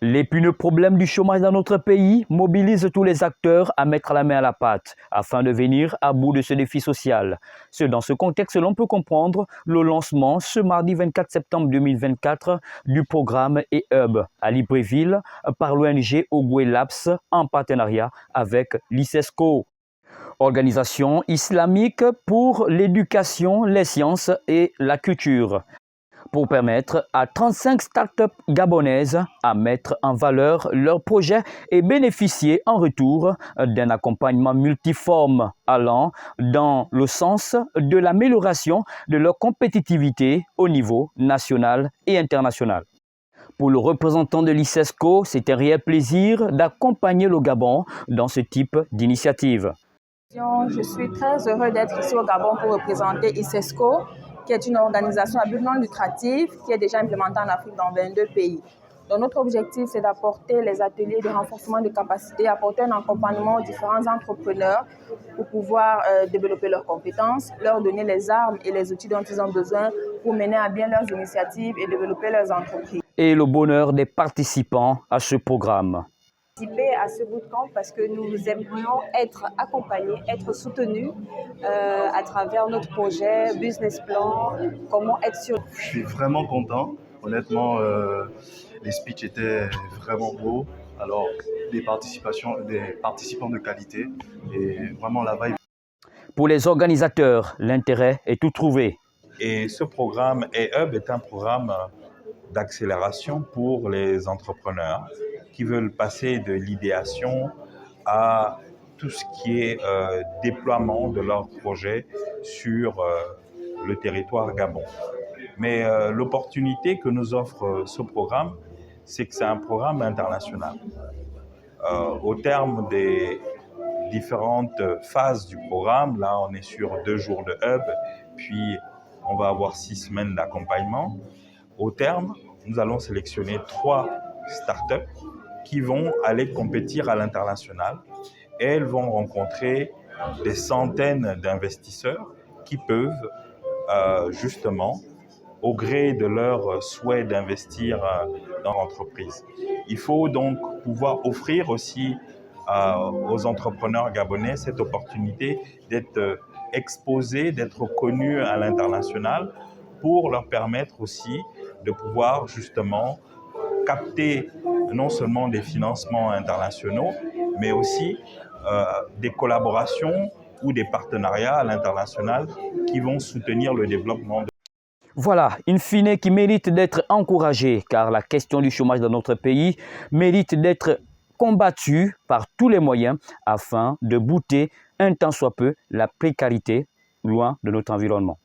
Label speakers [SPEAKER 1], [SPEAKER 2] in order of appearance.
[SPEAKER 1] L'épineux problème du chômage dans notre pays mobilise tous les acteurs à mettre la main à la pâte afin de venir à bout de ce défi social. C'est dans ce contexte que l'on peut comprendre le lancement ce mardi 24 septembre 2024 du programme EHUB à Libreville par l'ONG Ogwe Labs en partenariat avec l'ICESCO. Organisation islamique pour l'éducation, les sciences et la culture, pour permettre à 35 startups gabonaises à mettre en valeur leurs projets et bénéficier en retour d'un accompagnement multiforme allant dans le sens de l'amélioration de leur compétitivité au niveau national et international. Pour le représentant de l'ICESCO, c'est un réel plaisir d'accompagner le Gabon dans ce type d'initiative.
[SPEAKER 2] Je suis très heureux d'être ici au Gabon pour représenter ICESCO, qui est une organisation à but non lucratif qui est déjà implémentée en Afrique dans 22 pays. Donc notre objectif, c'est d'apporter les ateliers de renforcement de capacités, apporter un accompagnement aux différents entrepreneurs pour pouvoir développer leurs compétences, leur donner les armes et les outils dont ils ont besoin pour mener à bien leurs initiatives et développer leurs entreprises.
[SPEAKER 1] Et le bonheur des participants à ce programme.
[SPEAKER 3] À ce bootcamp parce que nous aimerions être accompagnés, être soutenus à travers notre projet, business plan, comment être sûr.
[SPEAKER 4] Je suis vraiment content. Honnêtement, les speeches étaient vraiment beaux. Alors, des participants de qualité et vraiment la vibe.
[SPEAKER 1] Pour les organisateurs, l'intérêt est tout trouvé.
[SPEAKER 5] Et ce programme EHUB est un programme d'accélération pour les entrepreneurs qui veulent passer de l'idéation à tout ce qui est déploiement de leurs projets sur le territoire Gabon. Mais l'opportunité que nous offre ce programme, c'est que c'est un programme international. Au terme des différentes phases du programme, là on est sur 2 jours de hub, puis on va avoir 6 semaines d'accompagnement. Au terme, nous allons sélectionner 3 startups qui vont aller compétir à l'international et elles vont rencontrer des centaines d'investisseurs qui peuvent justement, au gré de leur souhait d'investir dans l'entreprise. Il faut donc pouvoir offrir aussi aux entrepreneurs gabonais cette opportunité d'être exposés, d'être connus à l'international pour leur permettre aussi de pouvoir justement capter non seulement des financements internationaux, mais aussi des collaborations ou des partenariats à l'international qui vont soutenir le développement.
[SPEAKER 1] Voilà, in fine, qui mérite d'être encouragé, car la question du chômage dans notre pays mérite d'être combattue par tous les moyens afin de bouter un tant soit peu la précarité loin de notre environnement.